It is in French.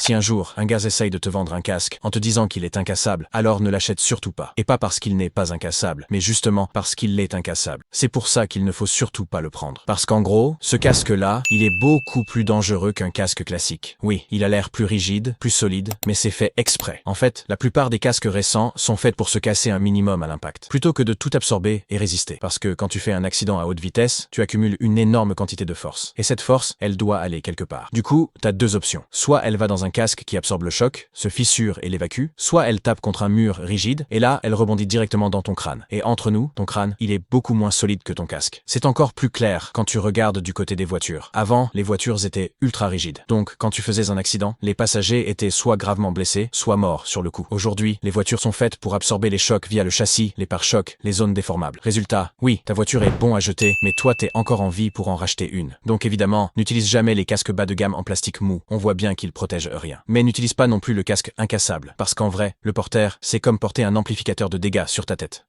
Si un jour, un gars essaye de te vendre un casque en te disant qu'il est incassable, alors ne l'achète surtout pas. Et pas parce qu'il n'est pas incassable, mais justement parce qu'il l'est incassable. C'est pour ça qu'il ne faut surtout pas le prendre. Parce qu'en gros, ce casque-là, il est beaucoup plus dangereux qu'un casque classique. Oui, il a l'air plus rigide, plus solide, mais c'est fait exprès. En fait, la plupart des casques récents sont faits pour se casser un minimum à l'impact, plutôt que de tout absorber et résister. Parce que quand tu fais un accident à haute vitesse, tu accumules une énorme quantité de force. Et cette force, elle doit aller quelque part. Du coup, t'as deux options. Soit elle va dans un casque qui absorbe le choc, se fissure et l'évacue, soit elle tape contre un mur rigide, et là, elle rebondit directement dans ton crâne. Et entre nous, ton crâne, il est beaucoup moins solide que ton casque. C'est encore plus clair quand tu regardes du côté des voitures. Avant, les voitures étaient ultra rigides. Donc, quand tu faisais un accident, les passagers étaient soit gravement blessés, soit morts sur le coup. Aujourd'hui, les voitures sont faites pour absorber les chocs via le châssis, les pare-chocs, les zones déformables. Résultat, oui, ta voiture est bon à jeter, mais toi t'es encore en vie pour en racheter une. Donc évidemment, n'utilise jamais les casques bas de gamme en plastique mou. On voit bien qu'ils protègent rien. Mais n'utilise pas non plus le casque incassable, parce qu'en vrai, le porter, c'est comme porter un amplificateur de dégâts sur ta tête.